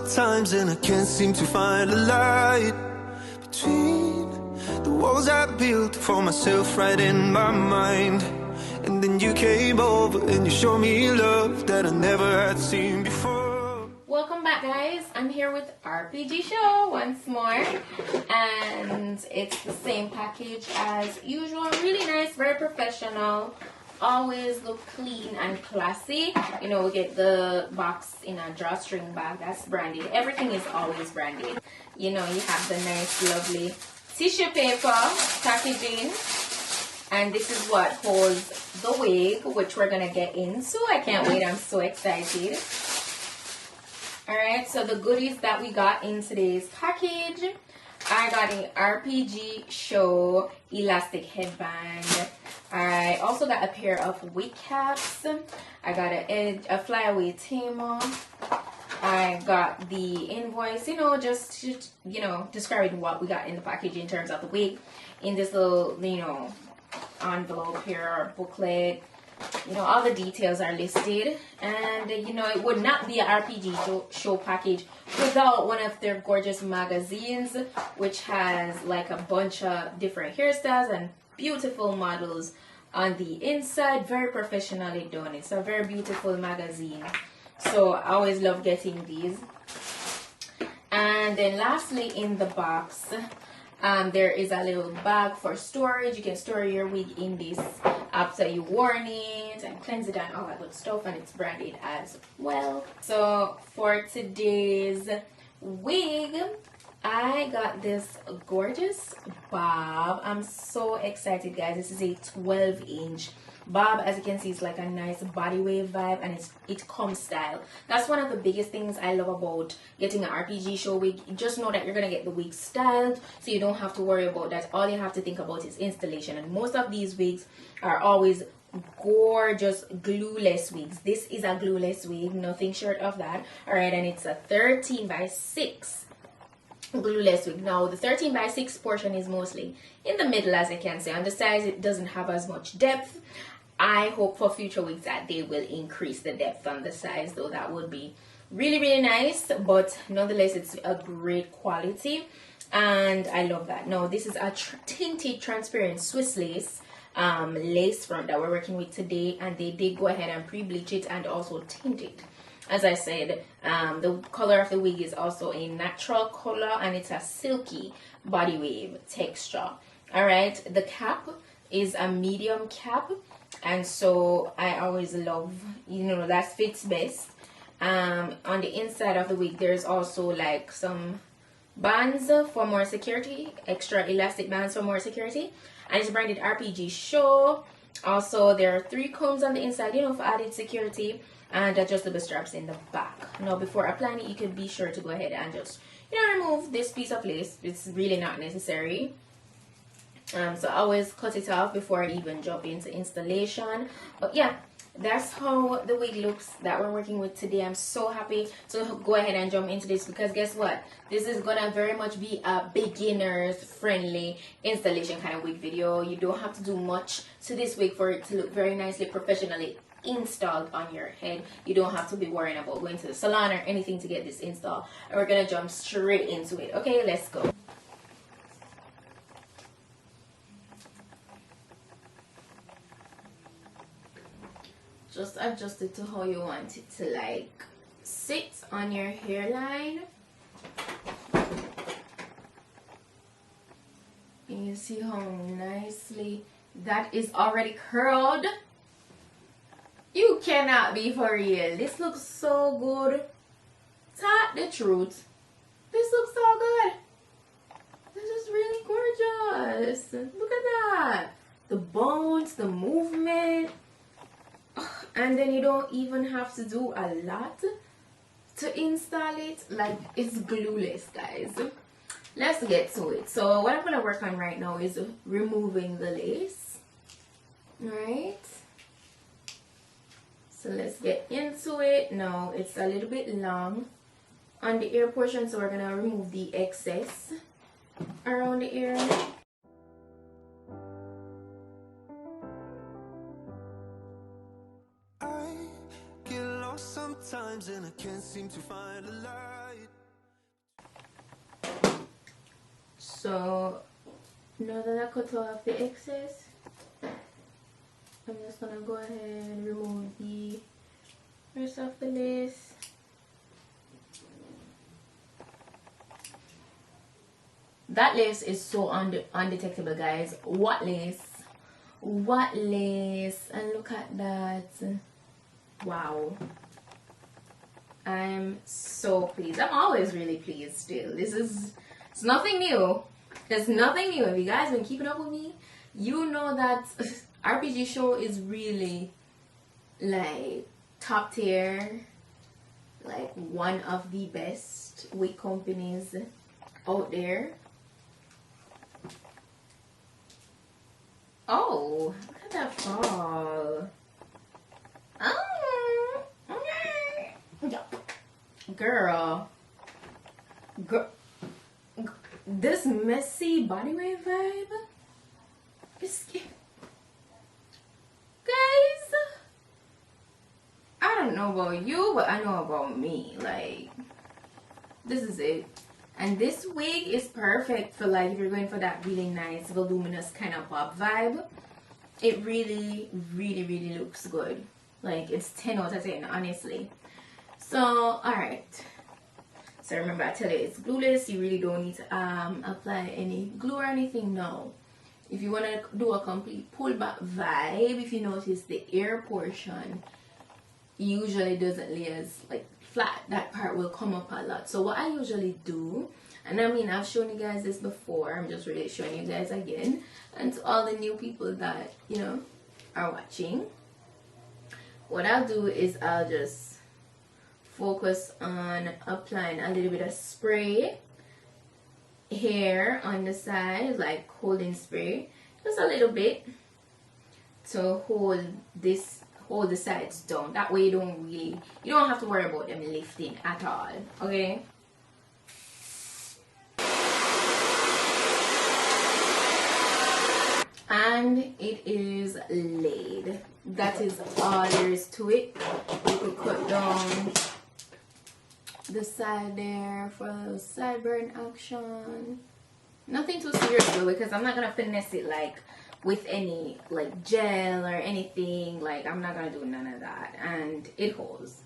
sometimes and I can't seem to find a light between the walls I built for myself right in my mind. And then you came over and you showed me love that I never had seen before. Welcome back, guys. I'm here with RPGSHOW once more, and it's the same package as usual. Really nice, very professional, always look clean and classy. You know, we get the box in a drawstring bag that's branded. Everything is always branded. You know, you have the nice lovely tissue paper packaging, and this is what holds the wig, which we're gonna get into. I can't wait, I'm so excited. Alright, so the goodies that we got in today's package, I got an RPGSHOW elastic headband. I also got a pair of wig caps. I got a flyaway tamer. I got the invoice, you know, just you know, describing what we got in the package in terms of the wig in this little, you know, envelope here or booklet. You know, all the details are listed, and you know, it would not be an RPGSHOW package without one of their gorgeous magazines, which has like a bunch of different hairstyles and beautiful models on the inside. Very professionally done. It's a very beautiful magazine, so I always love getting these. And then lastly, in the box, there is a little bag for storage. You can store your wig in this after you worn it and cleanse it and all that good stuff, and it's branded as well. So for today's wig, I got this gorgeous bob. I'm so excited, guys. This is a 12-inch bob. As you can see, it's like a nice body wave vibe, and it comes style. That's one of the biggest things I love about getting an RPGSHOW wig. You just know that you're gonna get the wig styled, so you don't have to worry about that. All you have to think about is installation, and most of these wigs are always gorgeous glueless wigs. This is a glueless wig, nothing short of that. All right, and it's a 13x6 glueless wig. Now the 13x6 portion is mostly in the middle, as I can say. On the sides, it doesn't have as much depth. I hope for future wigs that they will increase the depth on the sides, though that would be really, really nice. But nonetheless, it's a great quality, and I love that. Now this is a tinted transparent Swiss lace lace front that we're working with today, and they did go ahead and pre-bleach it and also tint it. As I said, the color of the wig is also a natural color, and it's a silky body wave texture. All right, the cap is a medium cap, and so I always love, you know, that fits best. On the inside of the wig, there's also like some bands for more security, extra elastic bands for more security, and it's branded RPGSHOW. Also, there are 3 combs on the inside, you know, for added security, and adjustable straps in the back. Now before applying it, you can be sure to go ahead and just, you know, remove this piece of lace. It's really not necessary. So I always cut it off before I even jump into installation. But yeah, that's how the wig looks that we're working with today. I'm so happy to go ahead and jump into this, because guess what, this is gonna very much be a beginners friendly installation kind of wig video. You don't have to do much to this wig for it to look very nicely professionally installed on your head. You don't have to be worrying about going to the salon or anything to get this installed, and we're gonna jump straight into it. Okay, let's go. Just adjust it to how you want it to like sit on your hairline. And you see how nicely that is already curled. You cannot be for real. This looks so good. Tell the truth. This looks so good. This is really gorgeous. Look at that. The bones, the movement. And then you don't even have to do a lot to install it. Like, it's glueless, guys. Let's get to it. So what I'm going to work on right now is removing the lace. Alright. So let's get into it. Now it's a little bit long on the ear portion, so we're going to remove the excess around the ear. I get lost sometimes and I can't seem to find a light So now that I cut off the excess, I'm just gonna go ahead and remove the rest of the lace. That lace is so undetectable, guys. What lace? What lace? And look at that. Wow. I'm so pleased. I'm always really pleased still. It's nothing new. There's nothing new. If you guys been keeping up with me, you know that RPGSHOW is really like top tier, like one of the best wig companies out there. Oh, look at that fall. Oh, girl, this messy body wave vibe is, guys, I don't know about you, but I know about me. Like, this is it. And this wig is perfect for, like, if you're going for that really nice voluminous kind of pop vibe. It really, really, really looks good. Like, it's 10 out of 10, honestly. So, alright. So remember, I tell you, it's glueless. You really don't need to apply any glue or anything now. If you want to do a complete pullback vibe, if you notice the ear portion usually doesn't lay as like flat, that part will come up a lot. So what I usually do, and I mean, I've shown you guys this before, I'm just really showing you guys again, and to all the new people that, you know, are watching, what I'll do is I'll just focus on applying a little bit of spray here on the side, like holding spray, just a little bit to hold the sides down. That way you don't have to worry about them lifting at all. Okay, and it is laid. That is all there is to it. You could cut down the side there for a little sideburn action. Nothing too serious though, because I'm not gonna finesse it like with any like gel or anything. Like, I'm not gonna do none of that. And it holds.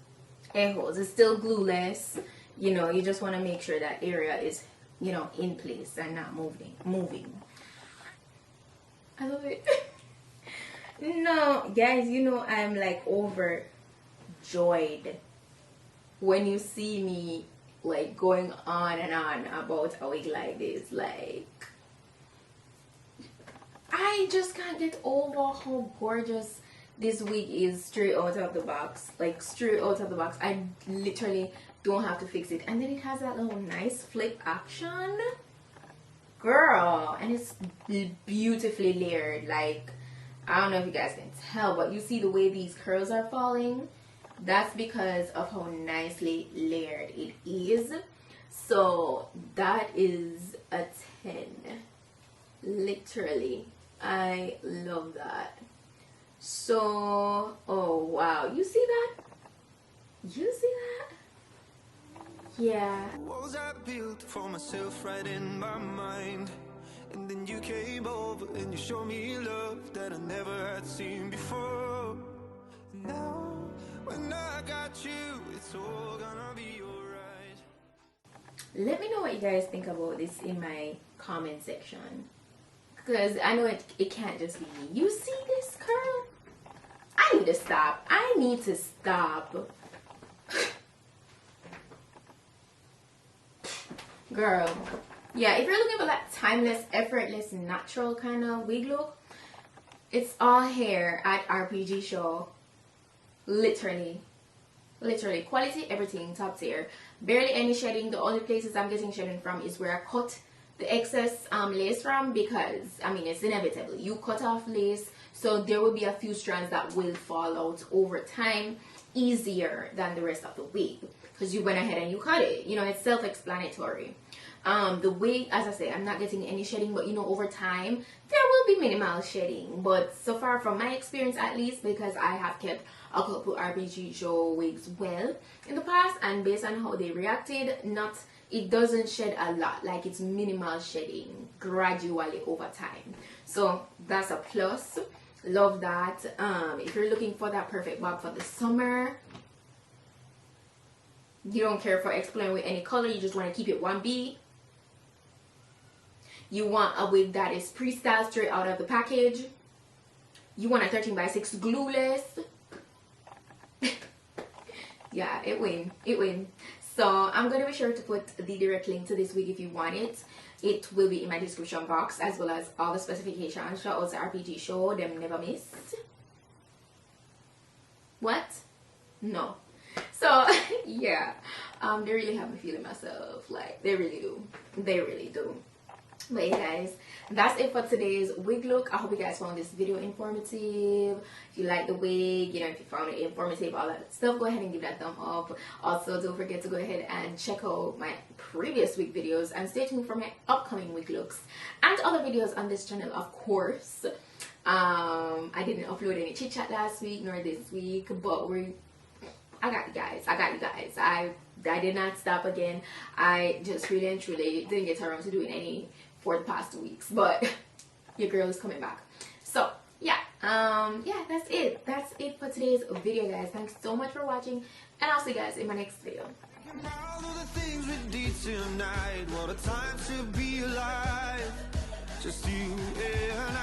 It holds. It's still glueless. You know, you just want to make sure that area is, you know, in place and not moving. I love it. No, guys, you know I'm like overjoyed when you see me like going on and on about a wig like this. Like, I just can't get over how gorgeous this wig is straight out of the box. Like, straight out of the box. I literally don't have to fix it. And then it has that little nice flip action. Girl, and it's beautifully layered. Like, I don't know if you guys can tell, but you see the way these curls are falling? That's because of how nicely layered it is. So that is a 10. Literally, I love that. So, oh wow, you see that? You see that? Yeah. Walls I built for myself right in my mind. And then you came over and you showed me love that I never had seen before. Now, when I got you, it's all gonna be alright. Let me know what you guys think about this in my comment section, because I know it can't just be me. You see this curl? I need to stop. I need to stop. Girl, yeah, if you're looking for that timeless, effortless, natural kind of wig look, it's all here at RPGSHOW. Literally quality, everything top tier. Barely any shedding. The only places I'm getting shedding from is where I cut the excess lace from, because I mean, it's inevitable. You cut off lace, so there will be a few strands that will fall out over time. easier than the rest of the wig because you went ahead and you cut it. You know, it's self-explanatory. The wig, as I say, I'm not getting any shedding, but you know, over time there will be minimal shedding. But so far, from my experience at least, because I have kept a couple RPG show wigs well in the past, and based on how they reacted, it doesn't shed a lot. Like, it's minimal shedding gradually over time, so that's a plus. Love that. If you're looking for that perfect bob for the summer, you don't care for exploring with any color, you just want to keep it 1B, you want a wig that is pre-styled straight out of the package, you want a 13x6 glueless, yeah, it win. So I'm going to be sure to put the direct link to this wig if you want it. It will be in my description box, as well as all the specifications. Shout out to RPG Show, them never miss. What? No. So yeah, they really have me feeling myself, like they really do. But yeah, guys, that's it for today's wig look. I hope you guys found this video informative. If you like the wig, you know, if you found it informative, all that stuff, go ahead and give that thumb up. Also, don't forget to go ahead and check out my previous wig videos, and stay tuned for my upcoming wig looks and other videos on this channel, of course. I didn't upload any chit chat last week nor this week, but I got you guys. I did not stop again. I just really and truly didn't get around to doing any for the past 2 weeks, but your girl is coming back. So yeah, that's it for today's video, guys. Thanks so much for watching, and I'll see you guys in my next video. All of the things we did tonight, what a time to be alive. Just you and I.